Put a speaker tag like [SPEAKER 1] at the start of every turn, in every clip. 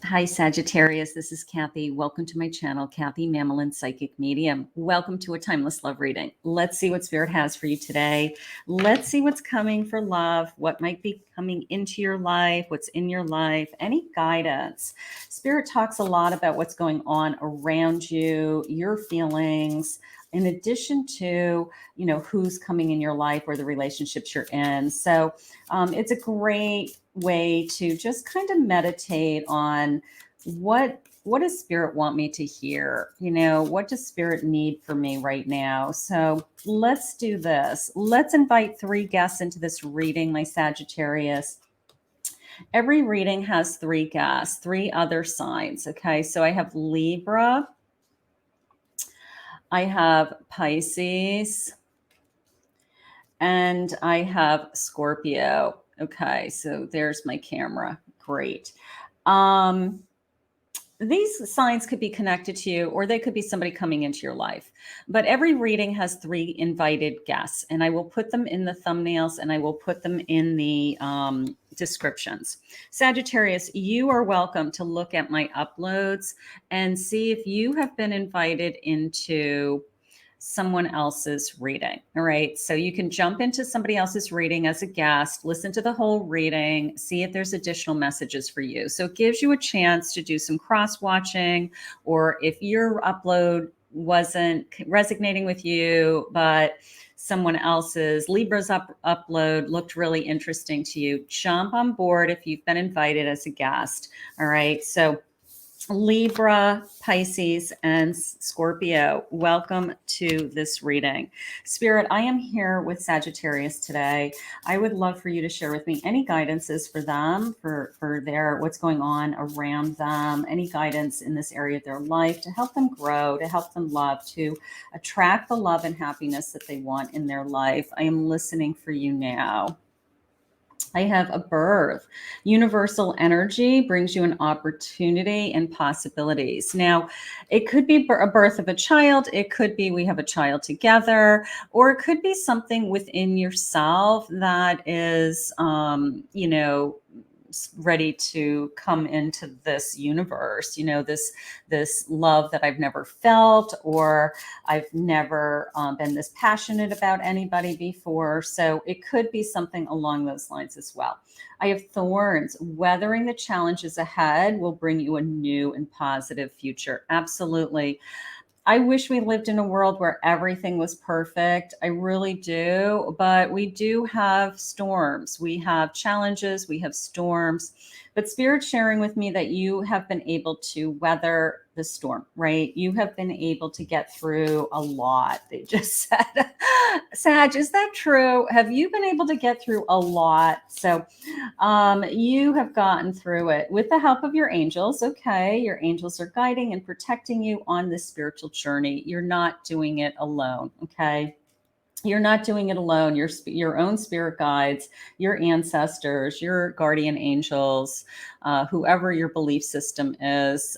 [SPEAKER 1] Hi, Sagittarius. This is Kathy. Welcome to my channel, Kathy Mamolen Psychic Medium. Welcome to a timeless love reading. Let's see what Spirit has for you today. Let's see what's coming for love, what might be coming into your life, what's in your life, any guidance. Spirit talks a lot about what's going on around you, your feelings, in addition to, who's coming in your life or the relationships you're in. So it's a great way to just kind of meditate on what does Spirit want me to hear? What does Spirit need for me right now? So let's do this. Let's invite 3 guests into this reading, my Sagittarius. Every reading has 3 guests, 3 other signs. Okay, so I have Libra, I have Pisces, and I have Scorpio. Okay, so there's my camera. Great. These signs could be connected to you, or they could be somebody coming into your life. But every reading has 3 invited guests, and I will put them in the thumbnails and I will put them in the descriptions. Sagittarius, you are welcome to look at my uploads and see if you have been invited into someone else's reading. All right. So you can jump into somebody else's reading as a guest, listen to the whole reading, see if there's additional messages for you. So it gives you a chance to do some cross-watching, or if your upload wasn't resonating with you, but someone else's Libra's upload looked really interesting to you, jump on board if you've been invited as a guest. All right. So Libra, Pisces, and Scorpio, welcome to this reading. Spirit, I am here with Sagittarius today. I would love for you to share with me any guidances for them, for their what's going on around them, any guidance in this area of their life to help them grow, to help them love, to attract the love and happiness that they want in their life. I am listening for you now. I have a birth. Universal energy brings you an opportunity and possibilities. Now, it could be a birth of a child. It could be we have a child together, or it could be something within yourself that is, ready to come into this universe, this love that I've never felt, or I've never been this passionate about anybody before. So it could be something along those lines as well. I have thorns. Weathering the challenges ahead will bring you a new and positive future. Absolutely. I wish we lived in a world where everything was perfect. I really do. But we do have storms. We have challenges. We have storms. But Spirit sharing with me that you have been able to weather the storm, right? You have been able to get through a lot. They just said, Sag, is that true? Have you been able to get through a lot? So you have gotten through it with the help of your angels. Okay. Your angels are guiding and protecting you on this spiritual journey. You're not doing it alone. Okay. You're not doing it alone. Your own spirit guides, your ancestors, your guardian angels, whoever your belief system is.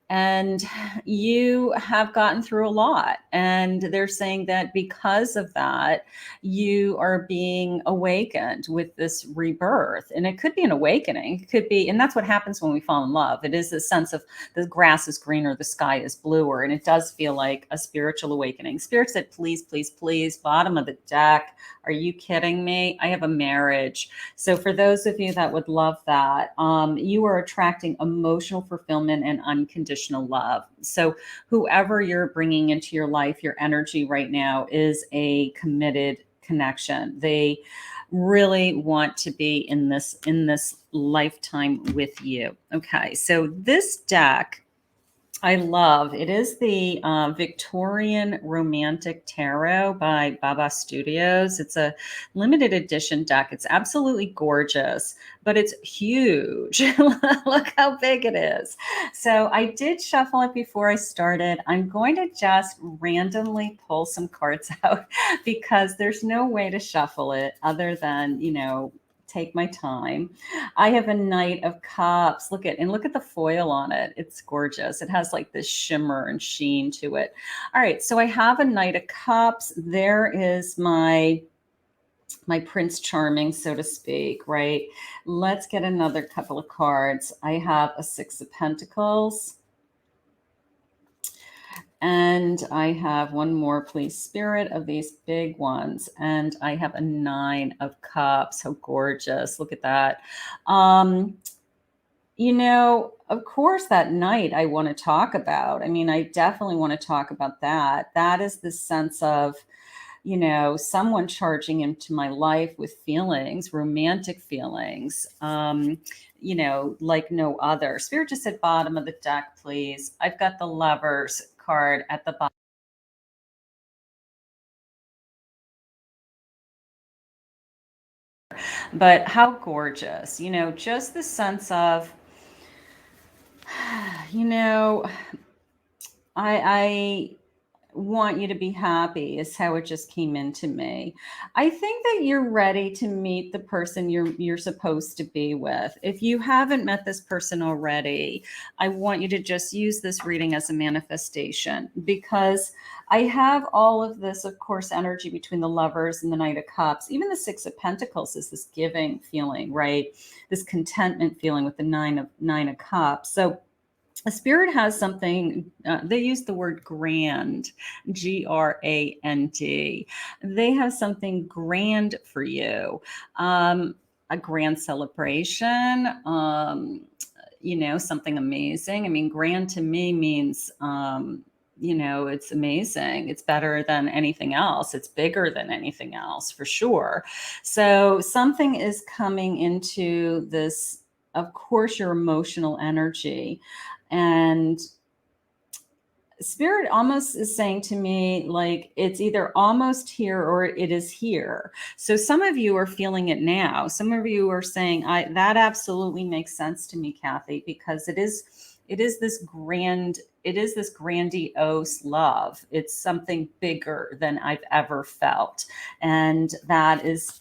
[SPEAKER 1] And you have gotten through a lot. And they're saying that because of that, you are being awakened with this rebirth. And it could be an awakening. It could be, and that's what happens when we fall in love. It is a sense of the grass is greener, the sky is bluer. And it does feel like a spiritual awakening. Spirit said, please, please, please, bottom of the deck. Are you kidding me? I have a marriage. So for those of you that would love that, you are attracting emotional fulfillment and unconditional love. So whoever you're bringing into your life, your energy right now is a committed connection. They really want to be in this lifetime with you. Okay, so this deck I love. It is the Victorian Romantic Tarot by Baba Studios. It's a limited edition deck. It's absolutely gorgeous, but it's huge. Look how big it is. So I did shuffle it before I started. I'm going to just randomly pull some cards out because there's no way to shuffle it other than, take my time. I have a Knight of Cups. Look at the foil on it. It's gorgeous. It has like this shimmer and sheen to it. All right, so I have a Knight of Cups. There is my my Prince Charming, so to speak, right? Let's get another couple of cards. I have a Six of Pentacles. And I have one more, please, Spirit, of these big ones. And I have a Nine of Cups. How gorgeous. Look at that. You know, of course, that night I want to talk about. I mean, I definitely want to talk about that. That is the sense of, you know, someone charging into my life with feelings, romantic feelings, you know, like no other. Spirit just said bottom of the deck, please. I've got the Lovers card at the bottom. But how gorgeous, you know, just the sense of, you know, I want you to be happy is how it just came into me. I think that you're ready to meet the person you're supposed to be with. If you haven't met this person already, I want you to just use this reading as a manifestation, because I have all of this, of course, energy between the Lovers and the Knight of Cups. Even the Six of Pentacles is this giving feeling, right? This contentment feeling with the Nine of Cups. So a spirit has something, they use the word grand, Grand. They have something grand for you, a grand celebration, you know, something amazing. I mean, grand to me means, you know, it's amazing. It's better than anything else. It's bigger than anything else, for sure. So something is coming into this, of course, your emotional energy. And Spirit almost is saying to me, like, it's either almost here or it is here. So some of you are feeling it now. Some of you are saying, that absolutely makes sense to me, Kathy, because it is this grandiose love. It's something bigger than I've ever felt. And that is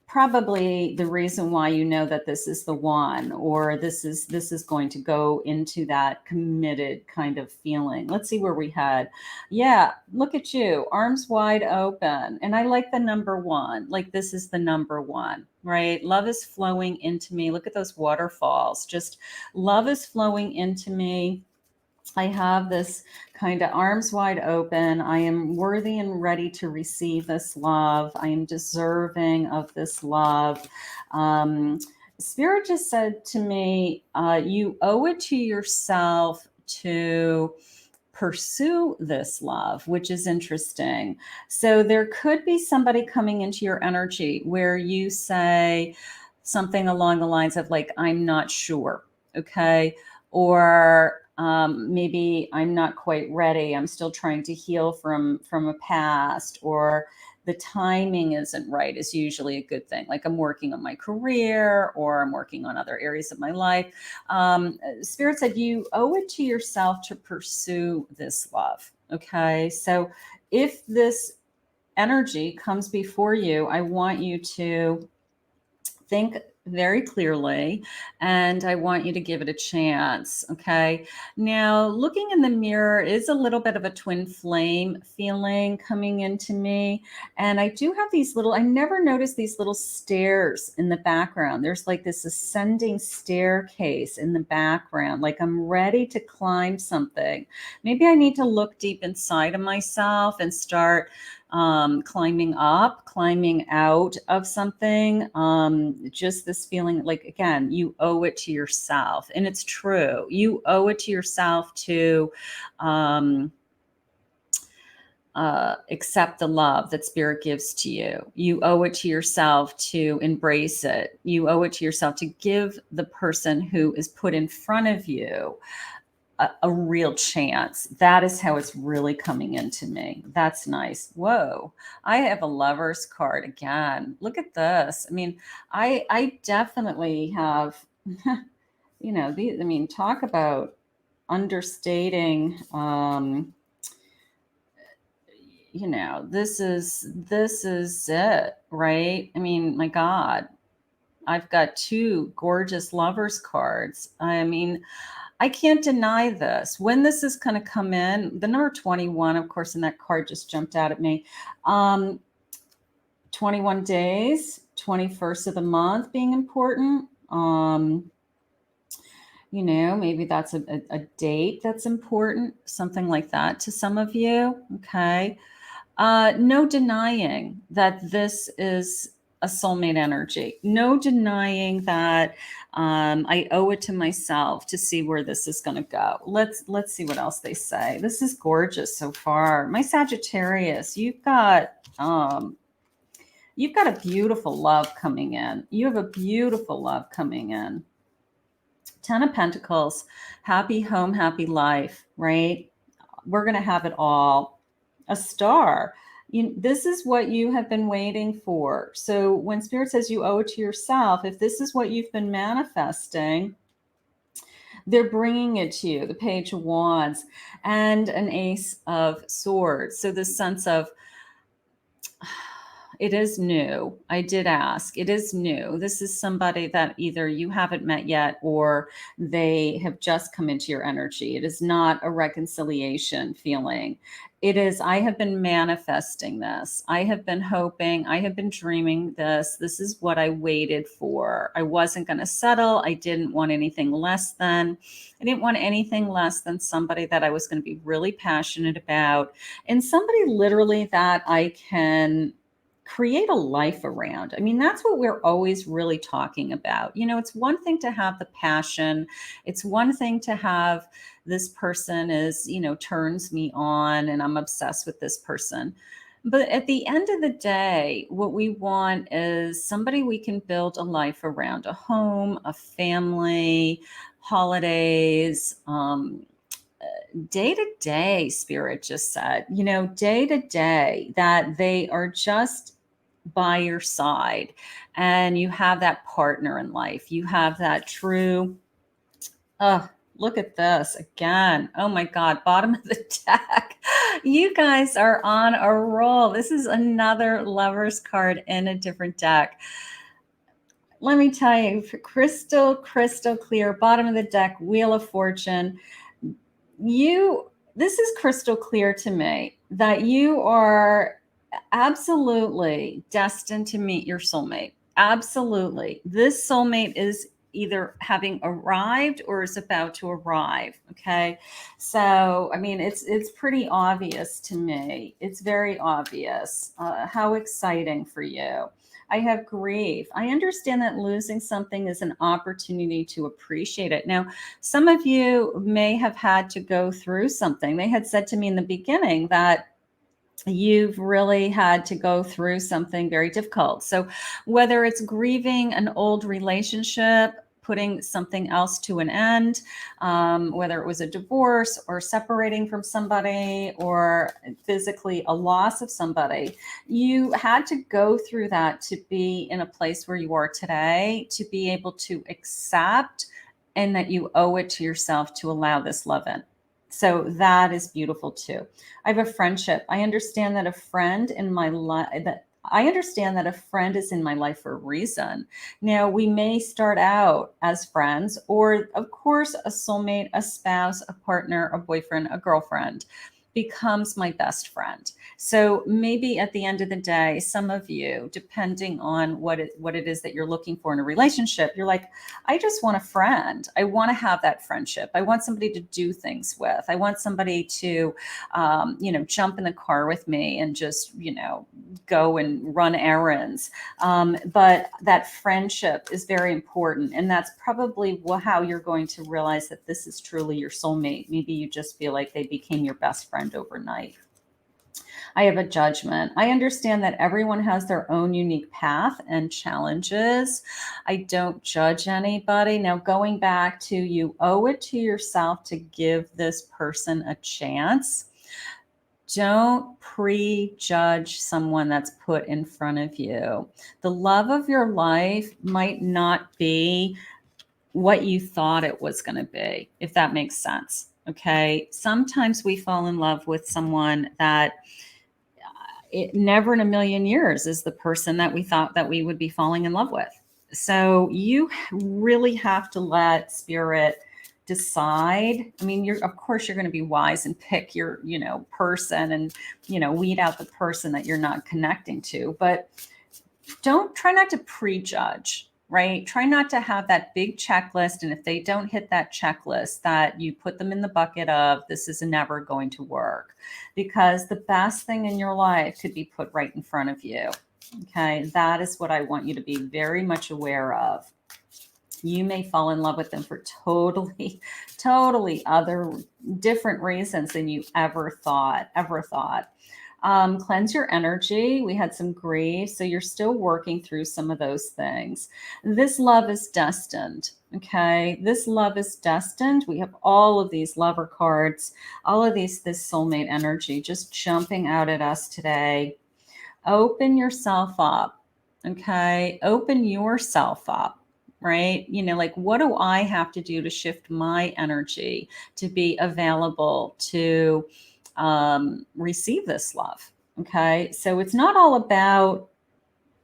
[SPEAKER 1] probably the reason why you know that this is the one, or this is going to go into that committed kind of feeling. Let's see where we had. Yeah, look at you, arms wide open. And I like the number one. Like, this is the number one, right? Love is flowing into me. Look at those waterfalls. Just love is flowing into me. I have this kind of arms wide open. I am worthy and ready to receive this love. I am deserving of this love. Spirit just said to me, you owe it to yourself to pursue this love, which is interesting. So there could be somebody coming into your energy where you say something along the lines of, like, I'm not sure. Okay. Or maybe I'm not quite ready. I'm still trying to heal from a past, or the timing isn't right is usually a good thing. Like, I'm working on my career, or I'm working on other areas of my life. Spirit said you owe it to yourself to pursue this love. Okay. So if this energy comes before you, I want you to think very clearly, and I want you to give it a chance. Okay. Now, looking in the mirror is a little bit of a twin flame feeling coming into me. And I do have these little, I never noticed these little stairs in the background. There's like this ascending staircase in the background. Like, I'm ready to climb something. Maybe I need to look deep inside of myself and start climbing up, climbing out of something. Just this feeling, like, again, you owe it to yourself. And it's true. You owe it to yourself to accept the love that Spirit gives to you. You owe it to yourself to embrace it. You owe it to yourself to give the person who is put in front of you a real chance. That is how it's really coming into me. That's nice. Whoa. I have a Lover's card again. Look at this. I mean, I definitely have, you know, I mean, talk about understating, you know, this is it, right? I mean, my God, I've got two gorgeous Lovers cards. I mean, I can't deny this. When this is going to come in, the number 21, of course, and that card just jumped out at me. 21 days, 21st of the month being important. You know, maybe that's a date that's important, something like that to some of you. Okay. No denying that this is a soulmate energy. No denying that I owe it to myself to see where this is going to go. Let's see what else they say. This is gorgeous so far. My Sagittarius, you've got a beautiful love coming in. You have a beautiful love coming in. 10 of Pentacles, happy home, happy life, right? We're going to have it all. A star. This is what you have been waiting for. So when Spirit says you owe it to yourself, if this is what you've been manifesting, they're bringing it to you. The Page of Wands and an Ace of Swords. So this sense of, it is new. I did ask. It is new. This is somebody that either you haven't met yet or they have just come into your energy. It is not a reconciliation feeling. It is, I have been manifesting this. I have been hoping. I have been dreaming this. This is what I waited for. I wasn't going to settle. I didn't want anything less than. I didn't want anything less than somebody that I was going to be really passionate about and somebody literally that I can create a life around. I mean, that's what we're always really talking about. You know, it's one thing to have the passion. It's one thing to have this person is, you know, turns me on and I'm obsessed with this person. But at the end of the day, what we want is somebody we can build a life around, a home, a family, holidays, day to day. Spirit just said, you know, day to day, that they are just by your side and you have that partner in life. You have that true, look at this again. Oh my God, bottom of the deck. You guys are on a roll. This is another Lover's card in a different deck. Let me tell you, crystal clear, bottom of the deck, Wheel of Fortune. This is crystal clear to me that you are absolutely destined to meet your soulmate. Absolutely. This soulmate is either having arrived or is about to arrive. Okay. So, I mean, it's pretty obvious to me. It's very obvious. How exciting for you. I have grief. I understand that losing something is an opportunity to appreciate it. Now, some of you may have had to go through something. They had said to me in the beginning that you've really had to go through something very difficult. So whether it's grieving an old relationship, putting something else to an end, whether it was a divorce or separating from somebody or physically a loss of somebody, you had to go through that to be in a place where you are today, to be able to accept and that you owe it to yourself to allow this love in. So that is beautiful too. I have a friendship. I understand that a friend in my life, I understand that a friend is in my life for a reason. Now, we may start out as friends, or of course, a soulmate, a spouse, a partner, a boyfriend, a girlfriend becomes my best friend. So maybe at the end of the day, some of you, depending on what it is that you're looking for in a relationship, you're like, I just want a friend. I want to have that friendship. I want somebody to do things with. I want somebody to, jump in the car with me and just, go and run errands. But that friendship is very important. And that's probably how you're going to realize that this is truly your soulmate. Maybe you just feel like they became your best friend overnight. I have a Judgment. I understand that everyone has their own unique path and challenges. I don't judge anybody. Now, going back to you owe it to yourself to give this person a chance. Don't prejudge someone that's put in front of you. The love of your life might not be what you thought it was going to be, if that makes sense. Okay. Sometimes we fall in love with someone that it never in a million years is the person that we thought that we would be falling in love with. So you really have to let Spirit decide. I mean, of course you're going to be wise and pick your, person and, weed out the person that you're not connecting to. But try not to prejudge, right? Try not to have that big checklist. And if they don't hit that checklist, that you put them in the bucket of this is never going to work, because the best thing in your life could be put right in front of you. Okay. That is what I want you to be very much aware of. You may fall in love with them for totally other different reasons than you ever thought. Cleanse your energy. We had some grief, so you're still working through some of those things. This love is destined. Okay, this love is destined. We have all of these lover cards, all of this soulmate energy just jumping out at us today. Open yourself up. Okay, open yourself up. Right? You know, like, what do I have to do to shift my energy to be available to receive this love? Okay. So it's not all about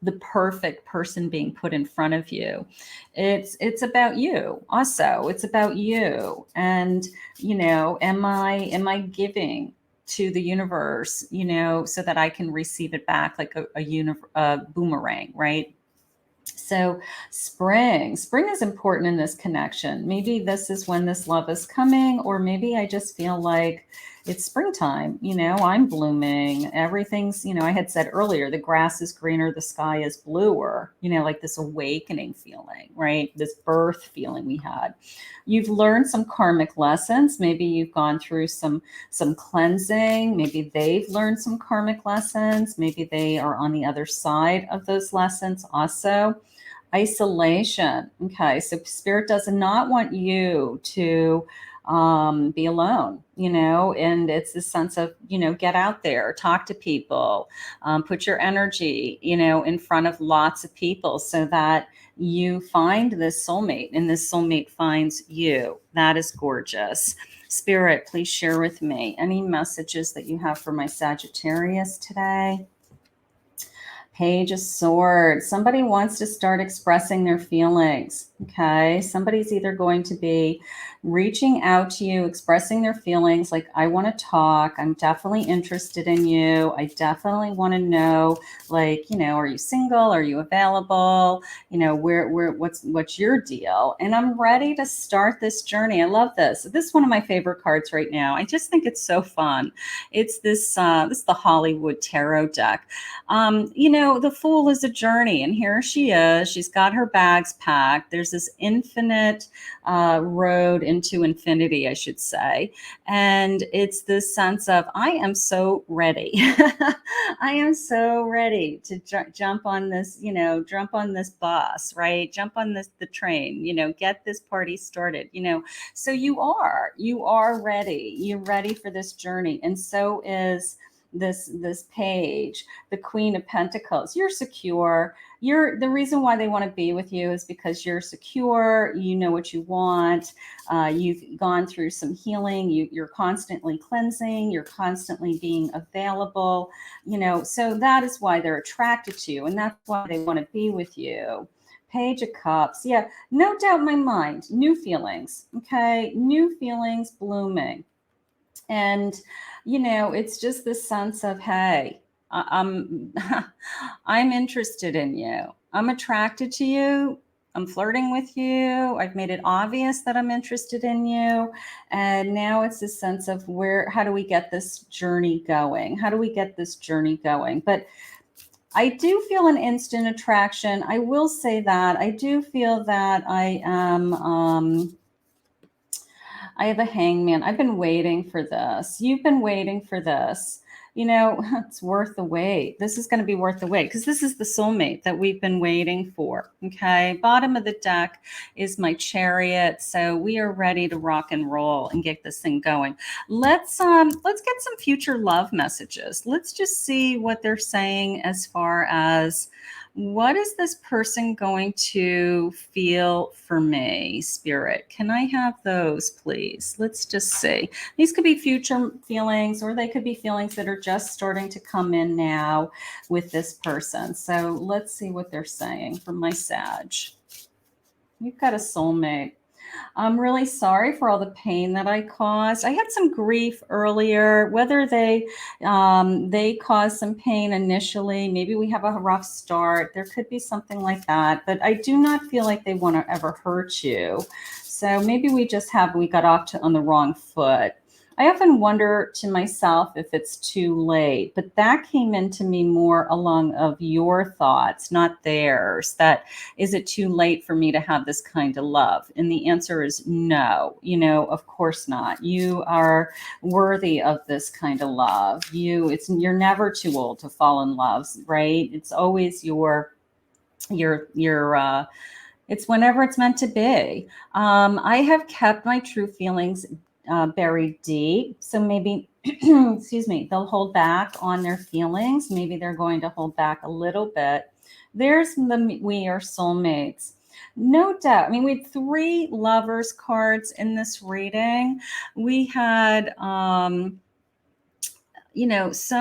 [SPEAKER 1] the perfect person being put in front of you. It's about you also. It's about you. And, you know, am I giving to the universe, you know, so that I can receive it back like a boomerang, right? So spring is important in this connection. Maybe this is when this love is coming, or maybe I just feel like it's springtime. You know, I'm blooming. Everything's, you know, I had said earlier, the grass is greener, the sky is bluer, you know, like this awakening feeling, right? This birth feeling we had. You've learned some karmic lessons. Maybe you've gone through some cleansing. Maybe they've learned some karmic lessons. Maybe they are on the other side of those lessons also. Isolation. Okay, so Spirit does not want you to be alone, you know, and it's this sense of, you know, get out there, talk to people, put your energy, you know, in front of lots of people so that you find this soulmate and this soulmate finds you. That is gorgeous. Spirit, please share with me any messages that you have for my Sagittarius today. Page of Swords. Somebody wants to start expressing their feelings. Okay. Somebody's either going to be reaching out to you, expressing their feelings like, I want to talk. I'm definitely interested in you. I definitely want to know, like, you know, are you single? Are you available? You know, what's your deal? And I'm ready to start this journey. I love this. This is one of my favorite cards right now. I just think it's so fun. It's this is the Hollywood Tarot deck. You know, the Fool is a journey, and here she is. She's got her bags packed. There's this infinite road into infinity, I should say. And it's this sense of, I am so ready. I am so ready to jump on this, you know, jump on this bus, right? Jump on the train, you know, get this party started, you know. So you are ready. You're ready for this journey. And so is this page, the Queen of Pentacles. You're secure. The reason why they want to be with you is because you're secure. You know what you want. You've gone through some healing. You're constantly cleansing. You're constantly being available. You know, so that is why they're attracted to you, and that's why they want to be with you. Page of Cups. Yeah, no doubt in my mind. New feelings. Okay, new feelings blooming. And, you know, it's just this sense of, hey, I'm interested in you. I'm attracted to you. I'm flirting with you. I've made it obvious that I'm interested in you. And now it's this sense of how do we get this journey going? How do we get this journey going? But I do feel an instant attraction. I will say that. I do feel that I am... I have a hangman. I've been waiting for this. You've been waiting for this. You know, it's worth the wait. This is going to be worth the wait because this is the soulmate that we've been waiting for. Okay. Bottom of the deck is my Chariot. So we are ready to rock and roll and get this thing going. Let's get some future love messages. Let's just see what they're saying as far as, what is this person going to feel for me, Spirit? Can I have those, please? Let's just see. These could be future feelings, or they could be feelings that are just starting to come in now with this person. So let's see what they're saying for my Sag. You've got a soulmate. I'm really sorry for all the pain that I caused. I had some grief earlier, whether they caused some pain initially. Maybe we have a rough start. There could be something like that, but I do not feel like they want to ever hurt you. So maybe we got off on the wrong foot. I often wonder to myself if it's too late, but that came into me more along of your thoughts, not theirs. That is it too late for me to have this kind of love? And the answer is no, of course not. You are worthy of this kind of love. You're never too old to fall in love, right? It's always your it's whenever it's meant to be. I have kept my true feelings buried deep. So maybe, excuse me, they'll hold back on their feelings. Maybe they're going to hold back a little bit. There's we are soulmates. No doubt. I mean, we had 3 lovers cards in this reading. We had, so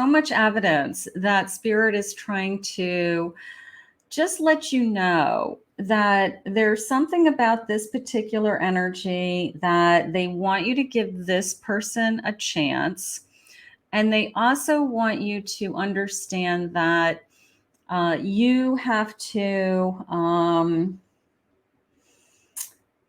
[SPEAKER 1] much evidence that spirit is trying to just let you know that there's something about this particular energy that they want you to give this person a chance. And they also want you to understand that you have to,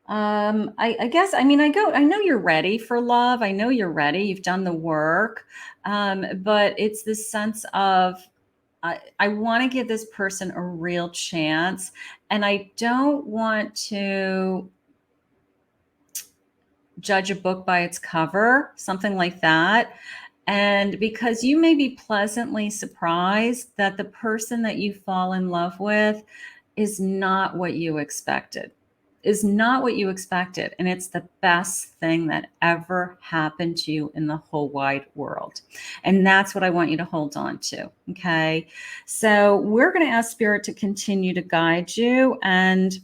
[SPEAKER 1] I guess, I know you're ready for love. I know you're ready. You've done the work. But it's this sense of, I want to give this person a real chance, and I don't want to judge a book by its cover, something like that. And because you may be pleasantly surprised that the person that you fall in love with is not what you expected. And it's the best thing that ever happened to you in the whole wide world. And that's what I want you to hold on to. Okay. So we're going to ask Spirit to continue to guide you, and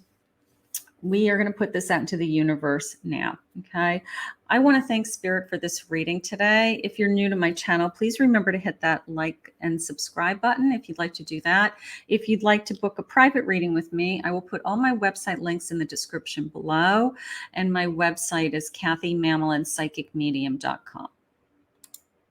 [SPEAKER 1] we are going to put this out into the universe now. Okay. I want to thank Spirit for this reading today. If you're new to my channel, please remember to hit that like and subscribe button if you'd like to do that. If you'd like to book a private reading with me, I will put all my website links in the description below. And my website is KathyMamolenPsychicMedium.com.